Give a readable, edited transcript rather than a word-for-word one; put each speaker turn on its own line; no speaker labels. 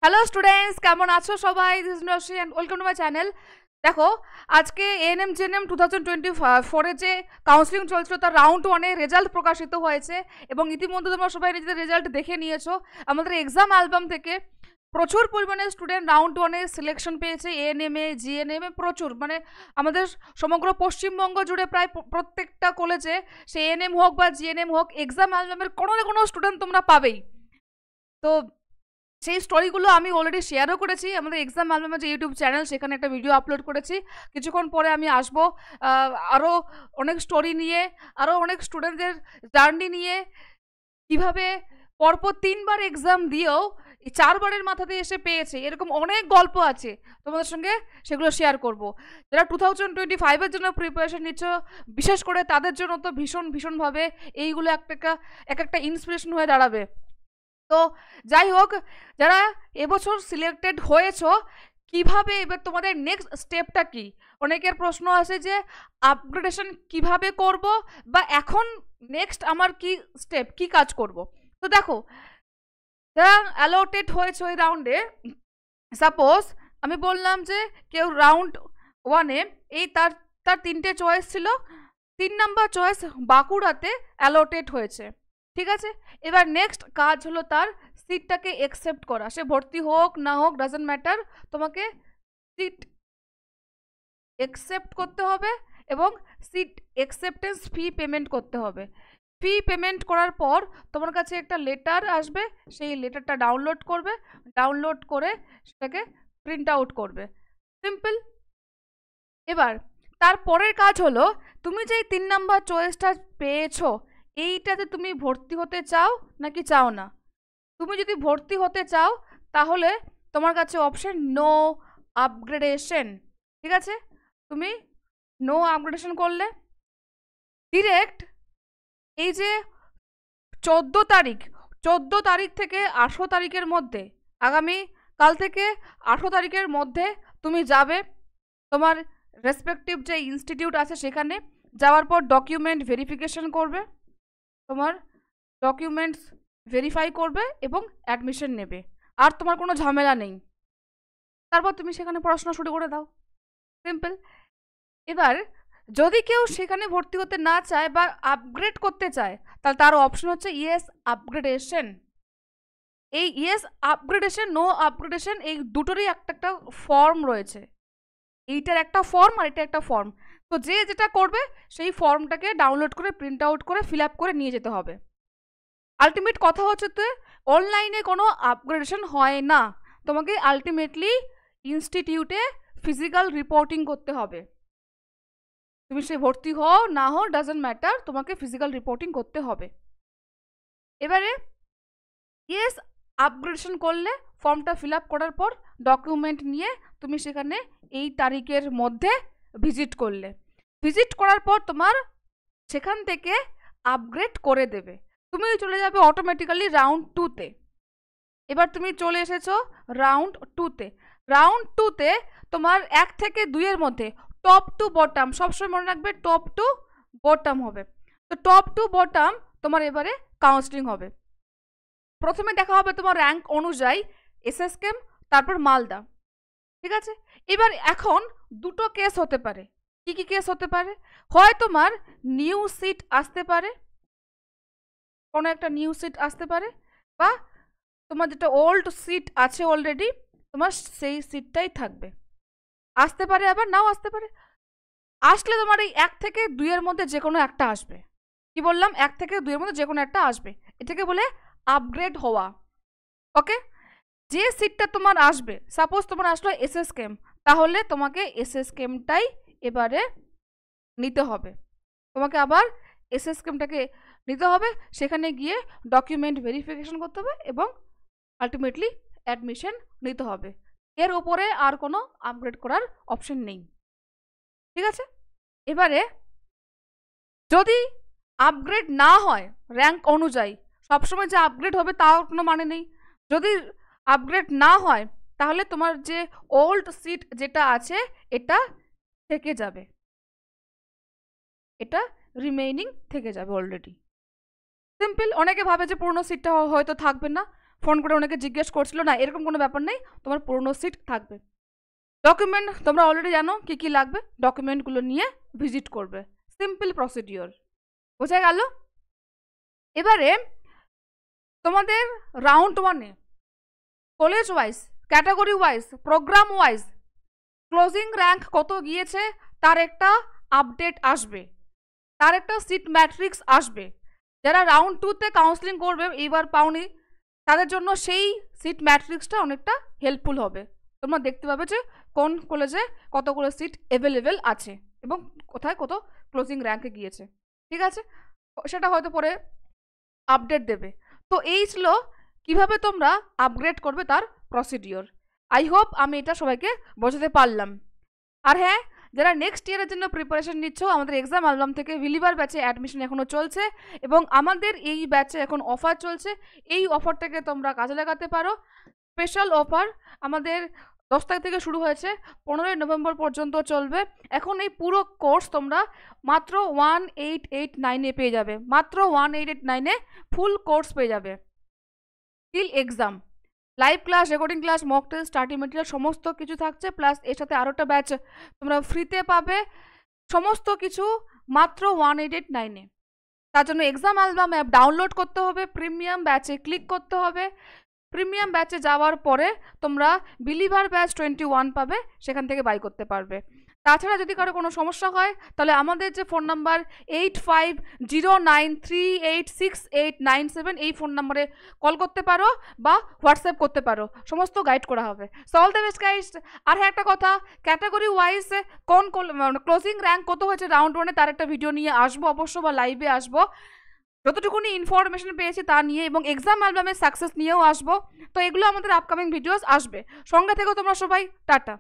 Hello students, কেমন আছো সবাই? দিস ইজ নরসি and welcome to my channel. দেখো, আজকে এএনএম জেএনএম 2024 যে কাউন্সিলিং চলছিল তার রাউন্ড 1 রেজাল্ট প্রকাশিত হয়েছে এবং ইতিমধ্যে তোমরা সবাই নিজেদের রেজাল্ট দেখে নিয়েছো। আমাদের এক্সাম অ্যালবাম থেকে প্রচুর পরিমাণে স্টুডেন্ট রাউন্ড 1 সিলেকশন পেয়েছে। এএনএম এ, জিএনএম এ প্রচুর, মানে আমাদের সমগ্র পশ্চিমবঙ্গ জুড়ে প্রায় প্রত্যেকটা কলেজে, সে এএনএম হোক বা জিএনএম হোক, এক্সাম অ্যালবামের কোনো না কোনো স্টুডেন্ট তোমরা পাবেই। তো সেই স্টোরিগুলো আমি অলরেডি শেয়ারও করেছি আমাদের এক্সাম অ্যালবামের যে ইউটিউব চ্যানেল, সেখানে একটা ভিডিও আপলোড করেছি। কিছুক্ষণ পরে আমি আসবো আরও অনেক স্টোরি নিয়ে, আরও অনেক স্টুডেন্টদের জার্নি নিয়ে, কীভাবে পরপর 3বার এক্সাম দিয়েও 4বারের মাথাতে এসে পেয়েছে, এরকম অনেক গল্প আছে তোমাদের সঙ্গে, সেগুলো শেয়ার করব। যারা 2025-এর জন্য প্রিপারেশন নিচ্ছ, বিশেষ করে তাদের জন্য তো ভীষণভাবে এইগুলো একটা ইন্সপিরেশন হয়ে দাঁড়াবে। তো যাই হোক, যারা এবছর সিলেক্টেড হয়েছ, কিভাবে এবার তোমাদের নেক্সট স্টেপটা কি? অনেকের প্রশ্ন আছে যে আপগ্রেডেশন কিভাবে করব, বা এখন নেক্সট আমার কি স্টেপ, কি কাজ করব। তো দেখো, যারা অ্যালোটেড হয়েছে ওই রাউন্ডে, সাপোজ আমি বললাম যে কেউ রাউন্ড 1-এ এই তার 3টে চয়েস ছিল, 3 নাম্বার চয়েস বাঁকুড়াতে অ্যালোটেড হয়েছে, ঠিক আছে। এবার নেক্সট কাজ হলো তার সিটটাকে অ্যাকসেপ্ট করা। সে ভর্তি হোক না হোক, ডাজেন্ট ম্যাটার, তোমাকে সিট অ্যাকসেপ্ট করতে হবে এবং সিট অ্যাকসেপ্টেন্স ফি পেমেন্ট করতে হবে। ফি পেমেন্ট করার পর তোমার কাছে একটা লেটার আসবে, সেই লেটারটা ডাউনলোড করবে, ডাউনলোড করে সেটাকে প্রিন্ট আউট করবে, সিম্পল। এবার তারপরের কাজ হলো, তুমি যেই 3 নাম্বার চয়েসটা পেয়েছো, এইটাতে তুমি ভর্তি হতে চাও নাকি চাও না। তুমি যদি ভর্তি হতে চাও তাহলে তোমার কাছে অপশন নো আপগ্রেডেশন, ঠিক আছে। তুমি নো আপগ্রেডেশন করলে ডিরেক্ট এই যে 14 তারিখ থেকে 18 তারিখের মধ্যে, আগামী কাল থেকে 18 তারিখের মধ্যে তুমি যাবে তোমার রেসপেক্টিভ যে ইনস্টিটিউট আছে সেখানে। যাওয়ার পর ডকুমেন্ট ভেরিফিকেশন করবে, তোমার ডকুমেন্টস ভেরিফাই করবে এবং অ্যাডমিশন নেবে, আর তোমার কোনো ঝামেলা নেই। তারপর তুমি সেখানে পড়াশোনা শুরু করে দাও, সিম্পল। এবার যদি কেউ সেখানে ভর্তি হতে না চায় বা আপগ্রেড করতে চায়, তাহলে তার অপশন হচ্ছে ইয়েস আপগ্রেডেশন। এই ইয়েস আপগ্রেডেশন, নো আপগ্রেডেশন, এই দুটোরই একটা ফর্ম রয়েছে। এইটার একটা ফর্ম আর এটা একটা ফর্ম। তো যে যেটা করবে সেই ফর্মটাকে ডাউনলোড করে প্রিন্ট আউট করে ফিল আপ করে নিয়ে যেতে হবে। আলটিমেট কথা হচ্ছে তো অনলাইনে কোনো আপগ্রেডেশন হয় না, তোমাকে আলটিমেটলি ইনস্টিটিউটে ফিজিক্যাল রিপোর্টিং করতে হবে। তুমি সে ভর্তি হও না হও, ডাজেন্ট ম্যাটার, তোমাকে ফিজিক্যাল রিপোর্টিং করতে হবে। এবারে ইয়েস আপগ্রেডেশন করলে, ফর্মটা ফিল আপ করার পর ডকুমেন্ট নিয়ে তুমি সেখানে এই তারিখের মধ্যে ভিজিট করলে, ভিজিট করার পর তোমার সেখান থেকে আপগ্রেড করে দেবে, তুমি চলে যাবে অটোমেটিক্যালি রাউন্ড 2-তে। এবার তুমি চলে এসেছো রাউন্ড 2-তে। রাউন্ড 2-তে তোমার 1 থেকে 2-এর মধ্যে টপ টু বটম, সবসময় মনে রাখবে টপ টু বটম হবে। তো টপ টু বটম তোমার এবারে কাউন্সিলিং হবে। প্রথমে দেখা হবে তোমার র্যাঙ্ক অনুযায়ী এসএসকেএম, তারপর মালদা, ঠিক আছে। এবার এখন দুটো কেস হতে পারে। কি কি কেস হতে পারে? হয় তোমার নিউ সিট আসতে পারে, কোনো একটা নিউ সিট আসতে পারে, বা তোমার যেটা ওল্ড সিট আছে অলরেডি, তোমার সেই সিটটাই থাকবে। আসতে পারে, আবার নাও আসতে পারে। আসলে তোমার এই 1 থেকে 2-এর মধ্যে যে কোনো একটা আসবে। কি বললাম? 1 থেকে 2-এর মধ্যে যে কোনো একটা আসবে, এটাকে বলে আপগ্রেড হওয়া, ওকে। যে সিটটা তোমার আসবে, সাপোজ তোমার আসলো এসএসকেএম, তাহলে তোমাকে এসএসকেএমটাই এবারে নিতে হবে। তোমাকে আবার এসএসকেএমটাকে নিতে হবে, সেখানে গিয়ে ডকুমেন্ট ভেরিফিকেশন করতে হবে এবং আলটিমেটলি অ্যাডমিশন নিতে হবে। এর উপরে আর কোনো আপগ্রেড করার অপশন নেই, ঠিক আছে। এবারে যদি আপগ্রেড না হয় র্যাঙ্ক অনুযায়ী, সবসময় যে আপগ্রেড হবে তাও কোনো মানে নেই। যদি আপগ্রেড না হয় তাহলে তোমার যে ওল্ড সিট যেটা আছে এটা থেকে যাবে, এটা রিমেইনিং থেকে যাবে অলরেডি, সিম্পল। অনেকে ভাবে যে পুরনো সিটটা হয়তো থাকবে না, ফোন করে অনেকে জিজ্ঞেস করছিল না, এরকম কোনো ব্যাপার নেই, তোমার পুরনো সিট থাকবে। ডকুমেন্ট তোমরা অলরেডি জানো কি কি লাগবে, ডকুমেন্টগুলো নিয়ে ভিজিট করবে, সিম্পল প্রসিডিওর, বোঝা গেল? এবারে তোমাদের রাউন্ড 1-এ college wise, category wise, programme wise closing rank কত গিয়েছে তার একটা আপডেট আসবে, তার একটা সিট ম্যাট্রিক্স আসবে। যারা রাউন্ড 2-তে কাউন্সিলিং করবে এইবার পাওনি, তাদের জন্য সেই সিট ম্যাট্রিক্সটা অনেকটা হেল্পফুল হবে। তোমরা দেখতে পাবে যে কোন কলেজে কতগুলো সিট অ্যাভেলেবেল আছে এবং কোথায় কত ক্লোজিং র্যাঙ্কে গিয়েছে, ঠিক আছে? সেটা হয়তো পরে আপডেট দেবে। তো এই ছিল কিভাবে তোমরা আপগ্রেড করবে তার প্রসিডিওর। আই হোপ আমি এটা সবাইকে বোঝাতে পারলাম। আর হ্যাঁ, যারা নেক্সট ইয়ারের জন্য প্রিপারেশন নিচ্ছ, আমাদের এক্সাম অ্যালবাম থেকে বিলিভার ব্যাচে অ্যাডমিশন এখনও চলছে এবং আমাদের এই ব্যাচে এখন অফার চলছে। এই অফারটাকে তোমরা কাজে লাগাতে পারো। স্পেশাল অফার আমাদের 10 তারিখ থেকে শুরু হয়েছে, 15 নভেম্বর পর্যন্ত চলবে। এখন এই পুরো কোর্স তোমরা মাত্র 1889-এ পেয়ে যাবে, মাত্র 1889-এ ফুল কোর্স পেয়ে যাবে till exam. Live class, recording class, mock test, study material সমস্ত কিছু থাকছে, প্লাস এর সাথে আরও একটা ব্যাচ তোমরা ফ্রিতে পাবে, সমস্ত কিছু মাত্র 1889-এ। তার জন্য এক্সাম অ্যালবাম অ্যাপ ডাউনলোড করতে হবে, প্রিমিয়াম ব্যাচে ক্লিক করতে হবে। প্রিমিয়াম ব্যাচে যাওয়ার পরে তোমরা বিলিভার ব্যাচ 21 পাবে, সেখান থেকে বাই করতে পারবে। তাছাড়া যদি কারো কোনো সমস্যা হয় তাহলে আমাদের যে ফোন নাম্বার 8509386897 এই ফোন নাম্বারে কল করতে পারো বা হোয়াটসঅ্যাপ করতে পারো, সমস্ত গাইড করা হবে। সল দ্য বেস্ট গাইস। আর হ্যাঁ একটা কথা, ক্যাটাগরি ওয়াইজ কোন ক্লোজিং র্যাঙ্ক কত হয়েছে রাউন্ড 1-এ তার একটা ভিডিও নিয়ে আসবো অবশ্য, বা লাইভে আসবো, যতটুকুনি ইনফরমেশন পেয়েছি তা নিয়ে, এবং এক্সাম অ্যালবামের সাকসেস নিয়েও আসবো। তো এগুলো আমাদের আপকামিং ভিডিওস আসবে, সঙ্গে থেকেও তোমরা সবাই। টাটা।